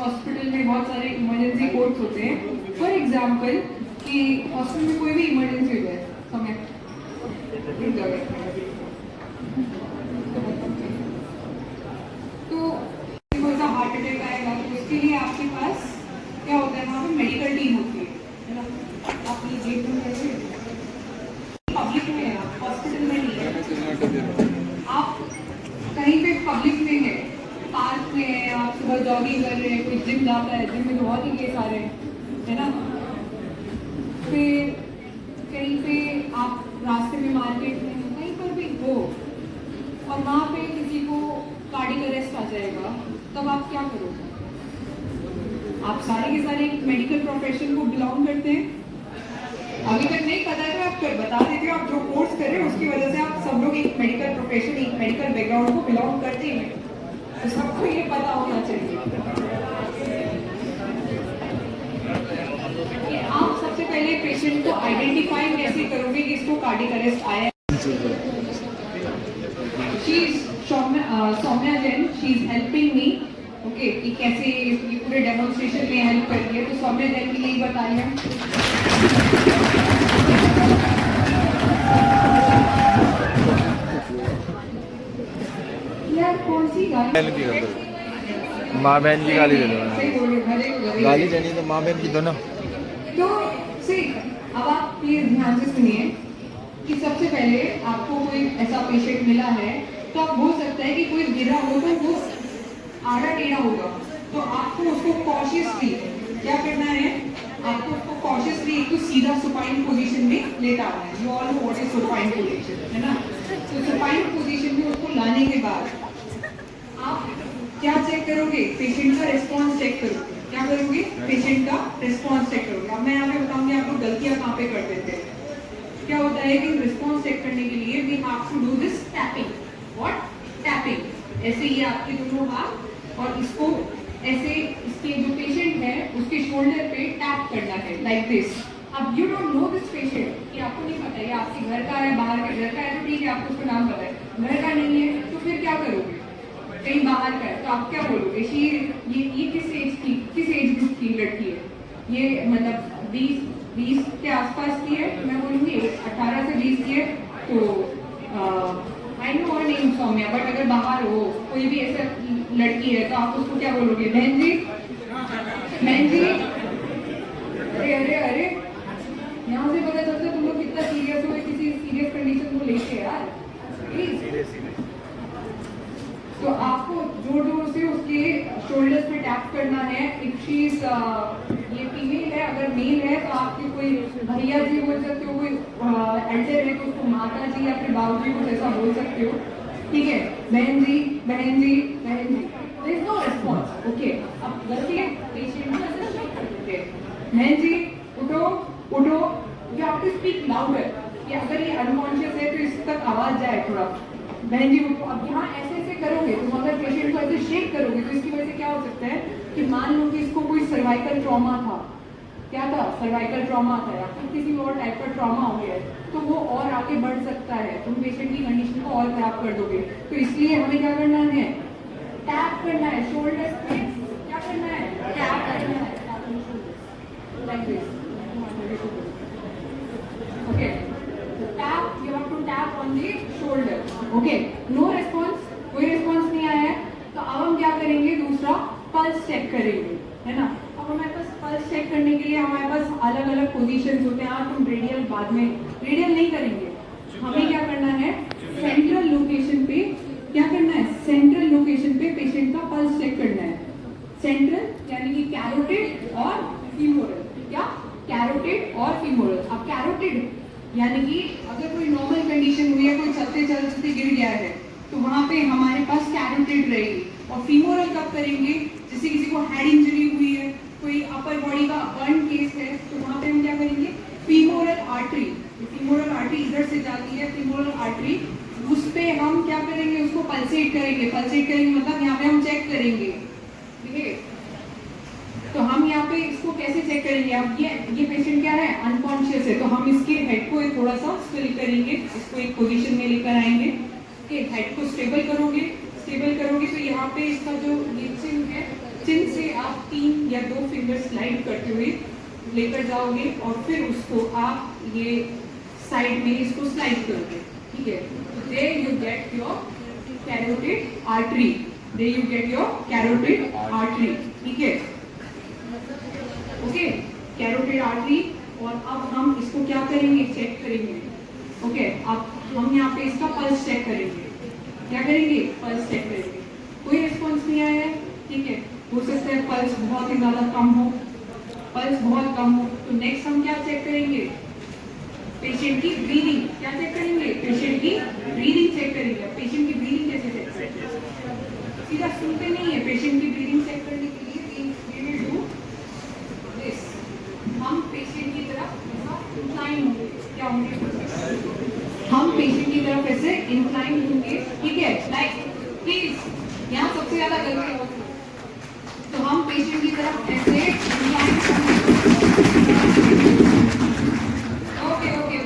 Hospital में बहुत सारे इमरजेंसी कोड्स होते हैं। फॉर एग्जाम्पल कि हॉस्पिटल में कोई भी इमरजेंसी हो जाए, समय तो कोई सा हार्ट अटैक आएगा तो उसके लिए आपके पास क्या होता है, वहाँ पे मेडिकल टीम होती है ना। आप ये देख रहे हैं पब्लिक में है, हॉस्पिटल में नहीं है, आप कहीं पे पब्लिक में है, पार्क में है, आप सुबह जॉगिंग कर रहे हैं, कोई जिम जाता है, जिम में बहुत ही केस आ रहे हैं, है ना। फिर कहीं पे आप रास्ते में मार्केट में कहीं पर भी हो और वहाँ पे किसी को कार्डियक अरेस्ट आ जाएगा, तब आप क्या करोगे? आप सारे के सारे मेडिकल प्रोफेशन को बिलोंग करते हैं। अभी तक नहीं पता है तो आप बता देते हो, आप जो कोर्स कर रहे हो उसकी वजह से आप सब लोग एक मेडिकल प्रोफेशन, एक मेडिकल बैकग्राउंड को बिलोंग करते हैं, तो सबको ये पता होना चाहिए कि आप सबसे पहले पेशेंट को आइडेंटिफाई कैसे करोगे कि इसको कार्डियक अरेस्ट आया है। Saumya Jain, she is helping me, okay, कि कैसे ये पूरे डेमोन्स्ट्रेशन में हेल्प कर रही है। तो सौम्या जैन के लिए बताइए यार कौन सी गाली, माँ बहन की गाली दे दो, गाली देनी तो माँ बहन की दो ना। तो सही, अब आप ये ध्यान से सुनिए कि सबसे पहले आपको कोई ऐसा पेशेंट मिला है तो आप हो सकता है कि कोई गिरा हो तो वो आड़ा टेढ़ा होगा, तो आपको उसको कॉशियसली क्या करना है, आपको उसको कॉशियसली एक तो सीधा सुपाइन पोजीशन में लेटा आना है। You all know what is supine position, है ना। तो सुपाइन पोजीशन में उसको लाने के बाद आप क्या चेक करोगे? पेशेंट का रिस्पॉन्स चेक करोगे। क्या करोगे? पेशेंट का रिस्पॉन्स चेक करोगे। अब मैं यहाँ पे बताऊंगी आपको गलतियां कहाँ पे कर देते हैं। क्या होता है कि रिस्पॉन्स चेक करने के लिए we have to do this tapping. What? Tapping. ऐसे ही आपके दोनों हाथ और इसको ऐसे इसके जो पेशेंट है उसके शोल्डर पे टैप करना है लाइक दिस। अब you don't know this patient, कि आपको नहीं पता ये आपके घर का है, बाहर के घर का है, तो ठीक है आपको उसका नाम पता है, घर का नहीं है तो फिर क्या करोगे? कहीं बाहर का है तो आप क्या बोलोगे? ये किस एज ग्रुप की लड़की है? ये मतलब 20 के आसपास की है, मैं बोलूँगी 18 से 20 की है। तो आई नो और नेम सौम्या, बट अगर बाहर हो कोई भी ऐसा लड़की है तो आप उसको क्या बोलोगे? बहन जी, बहन जी। अरे अरे अरे, यहाँ से पता चलता है तुम लोग कितना सीरियस हो किसी सीरियस कंडीशन को लेके यार, प्लीज। तो आपको जोर जोर से उसके शोल्डर्स पे टैप करना है। इफ शी इज ये फीमेल है, अगर मेल है तो आपके कोई भैया जी बोल सकते हो, कोई एल्डर है तो उसको माता जी या फिर बाबू जी कुछ ऐसा बोल सकते हो, ठीक है। बहन जी, बहन जी, बहन जी, there is no response, okay. अब गलती है पेशेंट को ऐसे चेक कर देते हैं, बहन जी उठो उठो, you have to speak louder, कि अगर ये अनकॉन्शियस है तो इस तक आवाज जाए थोड़ा, बहन जी उठो। अब यहाँ ऐसे करोगे तुम, अगर पेशेंट को ऐसे शेक करोगे तो इसकी वजह से क्या हो सकता है कि मान लो कि इसको कोई सर्वाइकल ट्रॉमा था, क्या था? सर्वाइकल ट्रॉमा था, या फिर किसी और टाइप का ट्रॉमा हो गया है, तो वो और आगे बढ़ सकता है, तुम पेशेंट की कंडीशन को और खराब कर दोगे। तो इसलिए हमें क्या करना है? टैप करना है शोल्डर पे। क्या करना है? टैप करना है, like this, okay. Tap, you have to tap on the shoulder, okay. No response, कोई रिस्पॉन्स नहीं आया है तो अब हम क्या करेंगे? दूसरा पल्स चेक करेंगे, है ना। अब हमारे पास पल्स चेक करने के लिए हमारे पास अलग अलग पोजीशंस होते हैं। आप तुम रेडियल बाद में, रेडियल नहीं करेंगे, हमें क्या करना है? सेंट्रल लोकेशन पे क्या करना है? सेंट्रल लोकेशन पे पेशेंट का पल्स चेक करना है। सेंट्रल यानी कि कैरोटिड और फीमोरल, क्या? कैरोटिड और फीमोरल। अब कैरोटिड यानी कि अगर कोई नॉर्मल कंडीशन हुई है, कोई चलते चलते गिर गया है तो वहां पे हमारे पास कैरोटिड रहेगी। और फीमोरल कब करेंगे? जैसे किसी को हेड इंजरी हुई है, कोई अपर बॉडी का बर्न केस है, तो वहां पे हम क्या करेंगे? फीमोरल आर्टरी, फीमोरल आर्टरी इधर से जाती है, फीमोरल आर्टरी, उस पे हम क्या करेंगे? उसको पल्सेट करेंगे। पल्सेट करेंगे मतलब यहाँ पे हम चेक करेंगे, ठीक है। तो हम यहाँ पे इसको कैसे चेक करेंगे? अब ये पेशेंट क्या है? अनकॉन्शियस है, तो हम इसके हेड को थोड़ा सा स्टिल करेंगे, इसको एक पोजीशन में लेकर आएंगे, हेड को स्टेबल करोगे तो यहाँ पे इसका जो लिप्सिंग है चिन से आप 3 या 2 फिंगर स्लाइड करते हुए लेकर जाओगे और फिर उसको आप ये साइड में इसको स्लाइड करोगे, ठीक है। तो there you get your carotid artery, there you get your carotid artery, ठीक है, ओके, कैरोटिड आर्टरी। और अब हम इसको क्या करेंगे, चेक करेंगे, ओके। अब हम यहाँ पे इसका पल्स चेक करेंगे, क्या करेंगे, पल्स चेक करेंगे। कोई रिस्पॉन्स नहीं आया है, ठीक है, हो सकता है पल्स बहुत ही ज्यादा कम हो, पल्स बहुत कम हो, तो नेक्स्ट हम क्या चेक करेंगे, पेशेंट की ब्रीदिंग, क्या चेक करेंगे, पेशेंट की ब्रीदिंग चेक करेंगे। पेशेंट की ब्रीदिंग कैसे चेक करेंगे, सीधा सुनते नहीं है, पेशेंट की ब्रीदिंग चेक करने के लिए we will do this। हम पेशेंट की तरफ ऐसा इंक्लाइन होंगे, क्या होंगे, हम पेशेंट की तरफ ऐसे इंक्लाइन होंगे, ठीक है, लाइक प्लीज यहाँ सबसे ज्यादा गलती होती है, तो हम पेशेंट की तरफ ऐसे इंक्लाइन ओके ओके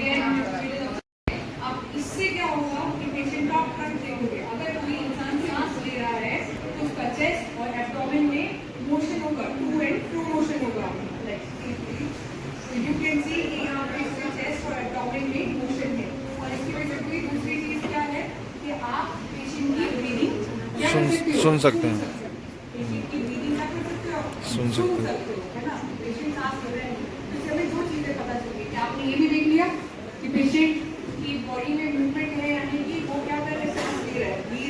अब इससे क्या होगा कि पेशेंट का फ्रंट देखोगे, अगर कोई इंसान सांस ले रहा है तो उसका चेस्ट और एब्डोमेन में मोशन होगा, टू एंड फ्रो मोशन होगा, यू कैन सी यहाँ पे इसका चेस्ट और एब्डोमेन में मोशन है। और इसकी वजह से कोई दूसरी चीज क्या है कि आप पेशेंट की ब्रीदिंग सुन सकते हैं, पेशेंट की ब्रीदिंग क्या कर सकते हो, सुन सकते हो, है ना। पेशेंट सांस ले रहे हैं, इससे हमें 2 चीजें पता चली कि आपने ये भी देख लिया कि पेशेंट की बॉडी में मूवमेंट है, यानी कि वो क्या कर रहे हैं, सांस ले रहा है, ही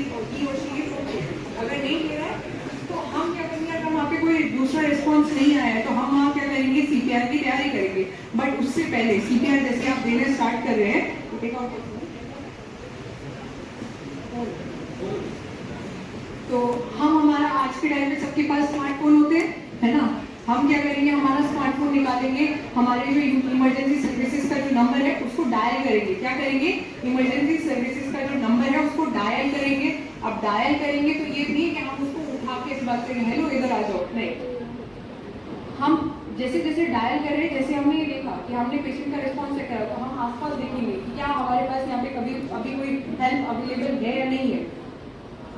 और शी इज ओके। अगर नहीं ले रहा है तो हम क्या करेंगे, अगर वहाँ पे कोई दूसरा रिस्पॉन्स नहीं आया है तो हम वहाँ क्या करेंगे, सीपीआर की तैयारी करेंगे। बट उससे पहले सीपीआर जैसे आप देना स्टार्ट कर रहे हैं, तो हम हमारा आज के टाइम में सबके पास स्मार्टफोन होते हैं, है ना। हम क्या करेंगे, हमारा स्मार्टफोन निकालेंगे, हमारे जो इमरजेंसी सर्विसेज का जो नंबर है उसको डायल करेंगे, क्या करेंगे, इमरजेंसी सर्विसेज का जो नंबर है उसको डायल करेंगे। अब डायल करेंगे तो ये नहीं कि हम उसको उठा के इस बात करेंगे हेलो इधर आ जाओ, नहीं, हम जैसे जैसे डायल कर रहे हैं, जैसे हमने ये देखा कि हमने पेशेंट का रिस्पॉन्स चेक करा, तो हम आसपास देखेंगे कि क्या हमारे पास यहाँ पे कभी अभी कोई हेल्प अवेलेबल है या नहीं है।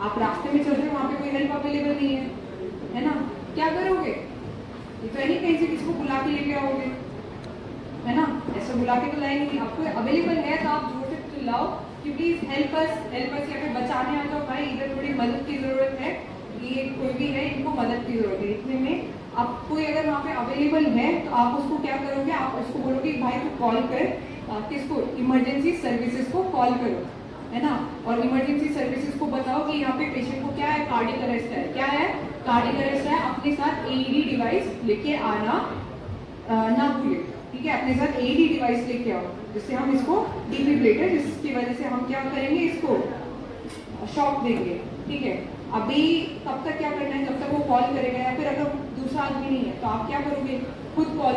आप रास्ते में चल रहे हो, वहाँ पे कोई हेल्प अवेलेबल नहीं है ना, क्या करोगे, तो नहीं कहीं से किसको बुला के लेके आओगे, है ना, ऐसे बुला के तो लाएंगे नहीं। आपको अवेलेबल है तो आप जोर से चिल्लाओ कि प्लीज हेल्प अस या फिर बचाने आ जाओ, भाई इधर थोड़ी मदद की जरूरत है, ये कोई भी है इनको मदद की जरूरत है। इतने में आप कोई अगर वहाँ पे अवेलेबल है तो आप उसको क्या करोगे, आप उसको बोलोगे भाई तू कॉल कर, किसको, इमरजेंसी सर्विसेज को कॉल करो, है ना। और इमरजेंसी सर्विसेज को बताओ कि यहाँ पे पेशेंट को क्या है, कार्डियक अरेस्ट है, क्या है, कार्डियक अरेस्ट है, अपने साथ एईडी डिवाइस लेके आना ना भूले, ठीक है, अपने साथ एईडी डिवाइस लेके आओ, जिससे हम इसको डिफिब्रिलेटर, जिसकी वजह से हम क्या करेंगे, इसको शॉक देंगे, ठीक है। अभी तब तक क्या करना है, जब तक वो कॉल करेगा, या फिर अगर दूसरा आदमी नहीं है तो आप क्या करोगे, खुद कॉल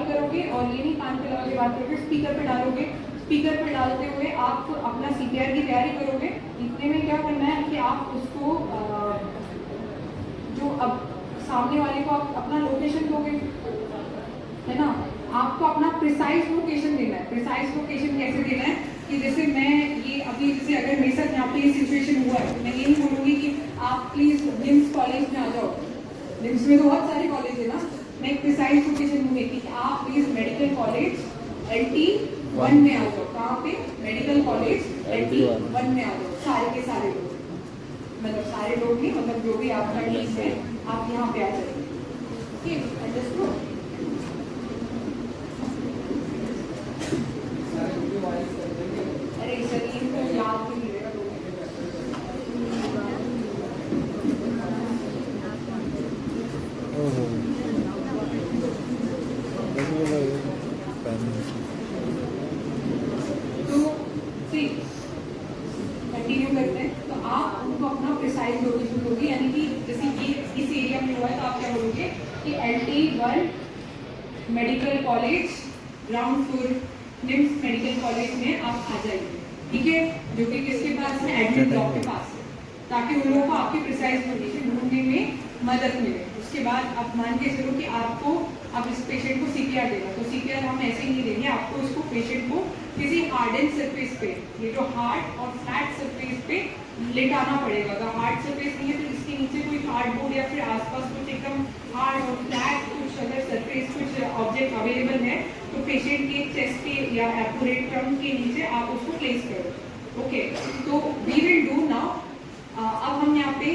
करोगे और ये नहीं कान पे लगा के बात करोगे, स्पीकर पे डालोगे, स्पीकर पे डालते हुए आप अपना सीपीआर की तैयारी करोगे। इतने में क्या करना है कि आप उसको जो अब सामने वाले को आप अपना लोकेशन दोगे, है ना, आपको अपना प्रिसाइज लोकेशन देना है। प्रिसाइज लोकेशन कैसे देना है कि जैसे मैं ये अभी जैसे अगर मेरे साथ यहाँ पे ये सिचुएशन हुआ है, मैं ये नहीं बोलूँगी कि आप प्लीज निम्स कॉलेज में आ जाओ, निम्स में तो बहुत सारे कॉलेज है ना, मैं एक प्रिसाइज लोकेशन दूंगी कि आप प्लीज मेडिकल कॉलेज LT1 में आ जाओ। कहाँ पे, मेडिकल कॉलेज LT1 में आ जाओ, सारे के सारे लोग, मतलब सारे लोग नहीं, मतलब जो भी आपका टीम है आप यहाँ पे आ जाइए, ठीक, अंडरस्टूड। अरे सर इनको याद भी नहीं रहेगा, कंटिन्यू करते हैं। तो आप उनको अपना प्रिसाइज लोकेशन दोगे, यानी कि जैसे ये इस एरिया में हुआ है तो आप क्या बोलोगे कि LT1 medical college ground floor NIMS medical college में आप आ जाइए, ठीक है, जो कि किसके पास है, एडमिट ब्लॉक के पास है, ताकि उन लोगों को आपकी प्रिसाइज लोकेशन ढूंढने में मदद मिले। उसके बाद आप मान के चलो कि आपको अब इस पेशेंट को सीपीआर देगा, तो सीपीआर हम ऐसे ही नहीं देंगे, आपको इसको पेशेंट को किसी हार्डन सरफेस पे, ये जो हार्ड और फ्लैट सरफेस पे लेटाना पड़ेगा। अगर हार्ड सरफेस नहीं है तो इसके नीचे कोई कार्डबोर्ड या फिर आसपास कुछ एकदम हार्ड और फ्लैट कुछ अगर सरफेस कुछ ऑब्जेक्ट अवेलेबल है तो पेशेंट के चेस्ट के या एपोरेट ट्रंक के नीचे आप उसको प्लेस करो। ओके, तो वी विल डू नाउ। अब हम यहाँ पे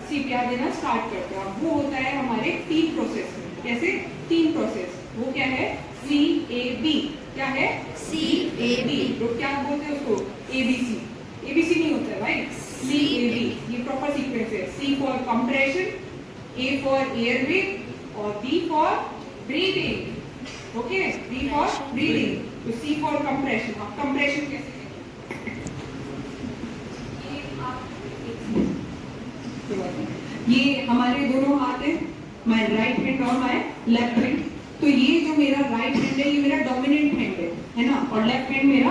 CPR देना स्टार्ट करते हैं। वो होता है हमारे 3 प्रोसेस में। कैसे 3 प्रोसेस? वो क्या है? CAB। क्या है? CAB। लोग क्या बोलते हैं उसको? ABC। ABC नहीं होता है भाई, CAB। ये प्रॉपर सीक्वेंस है। C for compression, A for airway और B for breathing. Okay, B for breathing. तो C फॉर कंप्रेशन। अब कंप्रेशन कैसे? ये हमारे दोनों हाथ हैं, माय राइट हैंड और माय लेफ्ट हैंड। तो ये जो मेरा राइट हैंड है ये मेरा डोमिनेंट हैंड है ना, और लेफ्ट हैंड मेरा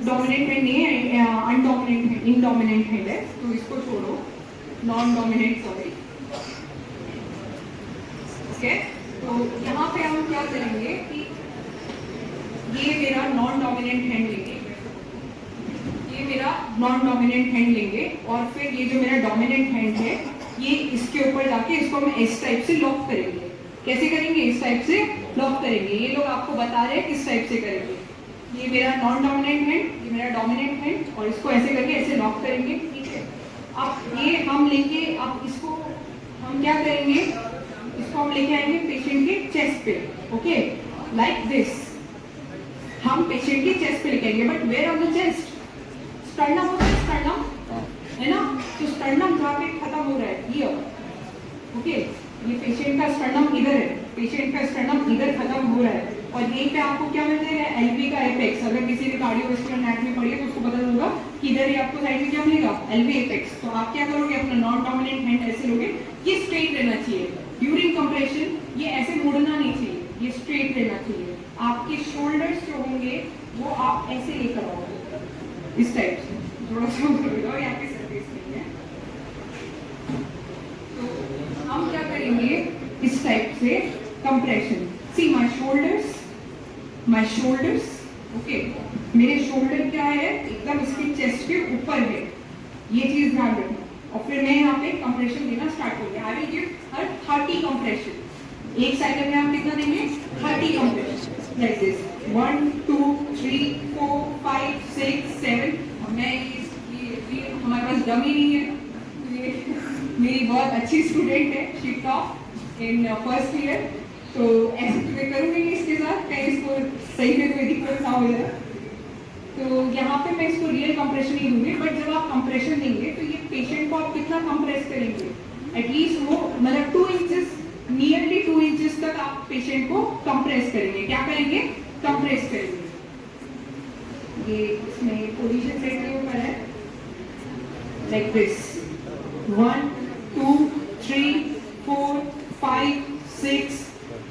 डोमिनेंट हैंड नहीं है, अनडोमिनेंट है, इनडोमिनेंट हैंड है। तो इसको छोड़ो, नॉन डोमिनेंट, सॉरी। ओके, तो यहाँ पे हम क्या करेंगे कि ये मेरा नॉन डोमिनेंट हैंड लेंगे, ये मेरा नॉन डोमिनेंट हैंड लेंगे, और फिर ये जो मेरा डोमिनेंट हैंड है ये इसके ऊपर जाके इसको हम इस टाइप से लॉक करेंगे। कैसे करेंगे? इस टाइप से लॉक करेंगे। ये लोग आपको बता रहे हैं किस टाइप से करेंगे। ये मेरा नॉन डोमिनेंट हैंड, ये मेरा डोमिनेंट हैंड, और इसको ऐसे करके ऐसे लॉक करेंगे। ठीक है, अब ये हम लेंगे, अब इसको हम क्या करेंगे, इसको हम लेके आएंगे पेशेंट के चेस्ट पे। Okay, like this. हम पेशेंट के चेस्ट पे लेके आएंगे, but where on the chest? Sternum होता है, स्टर्नम है ना, तो स्टर्नम जहाँ पे खत्म हो रहा है ये। ओके, ये पेशेंट का स्टर्नम इधर है, पेशेंट का स्टर्नम इधर खत्म हो रहा है, और यहीं पे आपको क्या मिल जाएगा? LV का एपेक्स। अगर किसी ने कार्डियोवैस्कुलर एनाटॉमी पढ़ी है तो उसको पता होगा कि इधर ही आपको साइड में क्या मिलेगा? LV apex. तो आप क्या करोगे? अपना नॉन डोमिनेंट हैंड ऐसे लोगे, ये स्ट्रेट रहना चाहिए ड्यूरिंग कंप्रेशन, ये ऐसे मुड़ना नहीं चाहिए, ये स्ट्रेट रहना चाहिए। आपके शोल्डर्स जो होंगे वो आप ऐसे लेकर आओगे इस टाइप से, थोड़ा सा उधर यहाँ पे सरफेस नहीं है। तो हम क्या करेंगे इस टाइप से compression. See my shoulders, okay, मेरे शोल्डर क्या है? एकदम इसके चेस्ट के ऊपर है, ये चीज ध्यान रखना। और फिर मैं यहाँ पे कंप्रेशन देना स्टार्ट करूंगी। I will give her 30 compression. एक साइकिल में हम कितना देंगे? 30 कंप्रेशन, लाइक दिस। 1 2 3 4 5 6 7। मैं ये हमारे पास डमी नहीं है, ये मेरी बहुत अच्छी स्टूडेंट है, she top in first year. तो ऐसे तो मैं करूँगी इसके साथ, कहीं इसको सही में कोई दिक्कत ना हो जाए। तो यहाँ पे मैं इसको रियल कंप्रेशन नहीं दूंगी, बट जब आप कंप्रेशन देंगे तो ये पेशेंट को आप कितना कंप्रेस करेंगे? एटलीस्ट वो मतलब 2 इंचेस, नियरली 2 इंचेस तक आप पेशेंट को कंप्रेस करेंगे। क्या करेंगे? कंप्रेस करेंगे। ये इसमें पोजीशन सेट के ऊपर है, लाइक दिस। 1 2 3 4 5 6।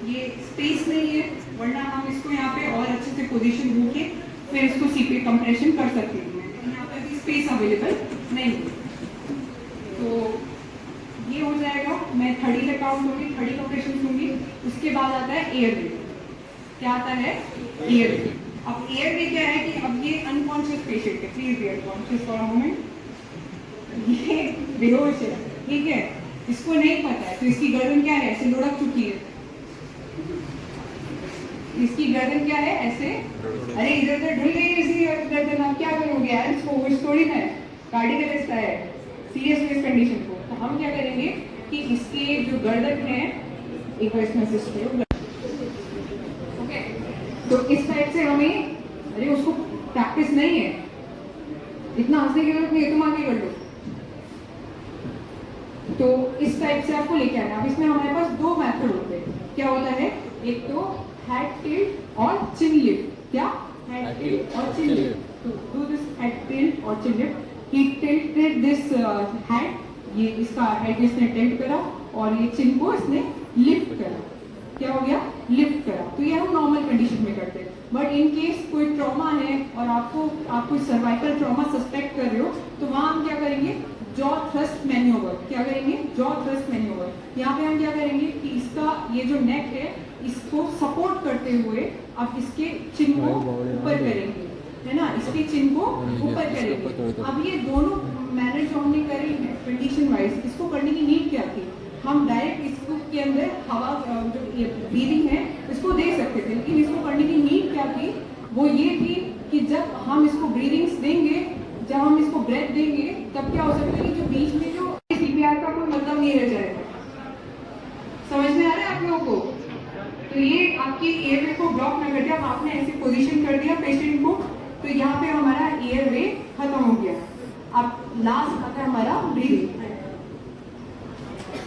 ये स्पेस नहीं है, वरना हम इसको यहाँ पे और अच्छे से पोजीशन दे के फिर इसको CPR कंप्रेशन कर सकते हैं। यहाँ पे भी स्पेस अवेलेबल नहीं है, तो ये हो जाएगा। मैं 30 तक काउंट करूँगी, 30 कंप्रेशन दूंगी। उसके बाद आता है एयरवे। क्या आता है? एयरवे। अब एयरवे क्या है कि अब ये अनकॉन्शियस पेशेंट है, please be unconscious for a moment. ये बेहोश है, ठीक है, इसको नहीं पता है, तो इसकी गर्दन क्या है? ऐसे लुढ़क चुकी है। इसकी गर्दन क्या है? ऐसे, अरे इधर उधर ढुल गई इसकी गर्दन। आप क्या करोगे यार? इसको वो थोड़ी ना है, कार्डियक अरेस्ट है, सीरियस केस कंडीशन को। तो हम क्या करेंगे कि इसके जो गर्दन है, एक बार इसमें असिस्ट करो। ओके, तो इस टाइप से हमें, अरे उसको प्रैक्टिस नहीं है, इतना हंसने की जरूरत नहीं है, तुम आगे कर लो। तो इस टाइप से आपको लेके आना। अब इसमें हमारे पास 2 मेथड होते हैं। क्या होता है? एक तो हेड टिल्ट और चिन लिफ्ट। क्या? हेड टिल्ट और चिन लिफ्ट। तो डू दिस हेड टिल्ट और chin lift. He tilted this head, ये इसका हेड इसने टिल्ट करा, और ये चिन को इसने लिफ्ट करा। क्या हो गया? लिफ्ट करा। तो ये हम नॉर्मल कंडीशन में करते हैं। बट इन केस कोई ट्रॉमा है और आपको सर्वाइकल ट्रॉमा सस्पेक्ट कर रहे हो, तो वहाँ हम क्या करेंगे? Jaw thrust manoeuvre. क्या करेंगे? Jaw thrust manoeuvre. यहाँ पे हम क्या करेंगे कि इसका ये जो नेक है, इसको सपोर्ट करते हुए आप इसके चिन को ऊपर करेंगे, है ना, इसके चिन को ऊपर करेंगे। अब ये दोनों मैंने जो हमने करी है कंडीशन वाइज, इसको करने की नीड क्या थी? हम डायरेक्ट इसको के अंदर हवा जो ब्रीदिंग है इसको दे सकते थे, लेकिन इसको करने की नीड क्या थी? वो ये थी कि जब हम इसको ब्रीदिंग्स देंगे, जब हम इसको ब्रेथ देंगे, तब क्या हो सकता है कि जो बीच में जो सीपीआर का कोई मतलब नहीं रह जाएगा। समझ में आ रहा है आप लोगों को? तो ये आपकी एयरवे को ब्लॉक न कर दिया, आपने ऐसे पोजीशन कर दिया पेशेंट को, तो यहाँ पे हमारा एयरवे खत्म हो गया। अब लास्ट आता है हमारा ब्रीदिंग।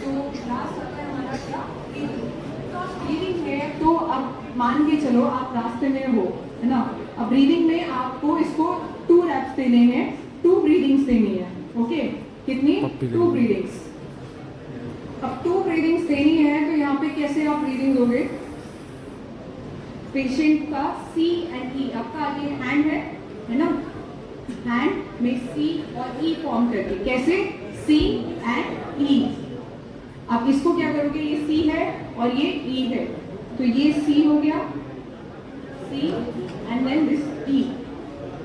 तो लास्ट आता है हमारा क्या? ब्रीदिंग है। तो अब मान के चलो आप रास्ते में हो, है ना? अब ब्रीदिंग में आपको इसको 2 रैप्स देने हैं, 2 ब्रीदिंग्स देनी है। ओके, कितनी? 2 ब्रीदिंग्स। अब 2 ब्रीदिंग्स देनी है, तो यहाँ पे कैसे आप ब्रीदिंग दोगे? पेशेंट का C एंड E, आपका आगे हैंड है ना? हैंड में C और E फॉर्म करके, कैसे? C and E। आप इसको क्या करोगे? ये C है और ये E है, तो ये C हो गया, C and then this E।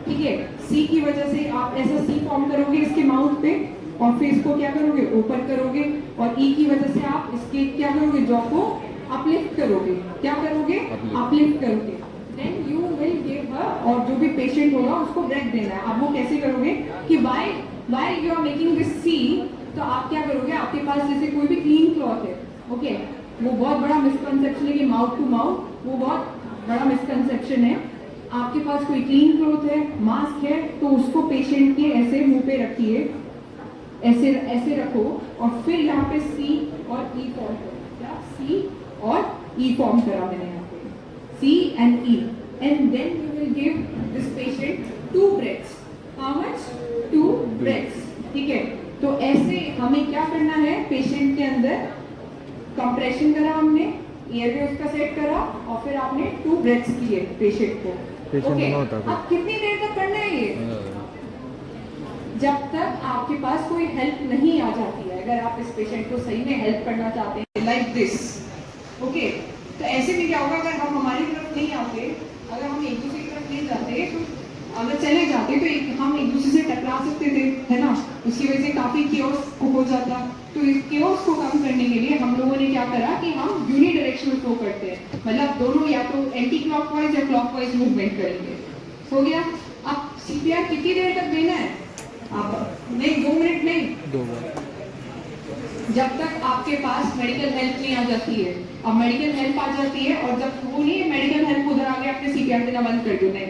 ठीक है, C की वजह से आप ऐसा C फॉर्म करोगे इसके माउथ पे, और फिर इसको क्या करोगे? ऊपर करोगे, और E की वजह से आप इसके क्या करोगे? जॉ को अपलिफ्ट करोगे। क्या करोगे? अपलिफ्ट करोगे। Then you will give her, और जो भी पेशेंट होगा उसको ब्रेथ देना है। आप वो कैसे करोगे कि while you are making this C, तो आप क्या करोगे? आपके पास जैसे कोई भी क्लीन क्लॉथ है, ओके, वो बहुत बड़ा मिसकंसेप्शन है कि माउथ टू माउथ, वो बहुत बड़ा मिसकंसेप्शन है। आपके पास कोई क्लीन क्लॉथ है, मास्क है, तो उसको पेशेंट के ऐसे मुंह पे रखिए, ऐसे ऐसे रखो, और फिर यहाँ पे C और E फॉर्म करो। क्या? C और E फॉर्म करा मैंने यहाँ पे, C and E, and then you will give this patient 2 breaths. How much? 2 breaths. ठीक है, तो ऐसे हमें क्या करना है? पेशेंट के अंदर कंप्रेशन करा हमने, एयरवे उसका सेट करा, और फिर आपने 2 ब्रेथ्स किए पेशेंट को। ओके, अब कितनी देर तक करना है ये? जब तक आपके पास कोई हेल्प नहीं आ जाती है। अगर आप इस पेशेंट को सही में हेल्प करना चाहते हैं, लाइक दिस, ओके, तो ऐसे में क्या होगा? अगर हम हमारी तरफ नहीं आते, अगर हम एक दूसरे की तरफ नहीं जाते, तो अगर चले जाते तो हम एक दूसरे से टकरा सकते थे, है ना? उसकी वजह से काफी केओस हो जाता। तो इस केओस को कम करने के लिए हम लोगों ने क्या करा कि हम यूनिडायरेक्शनल फ्लो करते हैं, मतलब दोनों या तो एंटी क्लॉकवाइज या क्लॉकवाइज मूवमेंट करेंगे। हो गया? अब सीपीआर कितनी देर तक देना है? आप नहीं, 2 मिनट नहीं, 2 बार, जब तक आपके पास मेडिकल हेल्प नहीं आ जाती है। अब मेडिकल हेल्प आ जाती है, और जब वो नहीं मेडिकल हेल्प उधर आके आपने सीपीआर देना बंद कर दो। नहीं,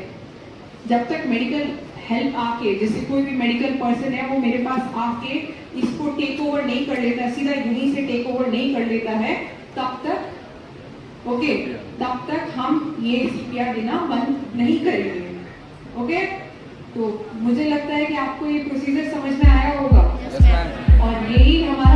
जब तक मेडिकल हेल्प आके, जैसे कोई भी मेडिकल पर्सन है वो मेरे पास आके इसको टेक ओवर नहीं कर लेता, सीधा यहीं से टेक ओवर नहीं कर लेता है, तब तक ओके, तब तक हम ये सीपीआर देना बंद नहीं करेंगे। ओके, तो मुझे लगता है कि आपको ये प्रोसीजर समझ में आया होगा, और यही हमारा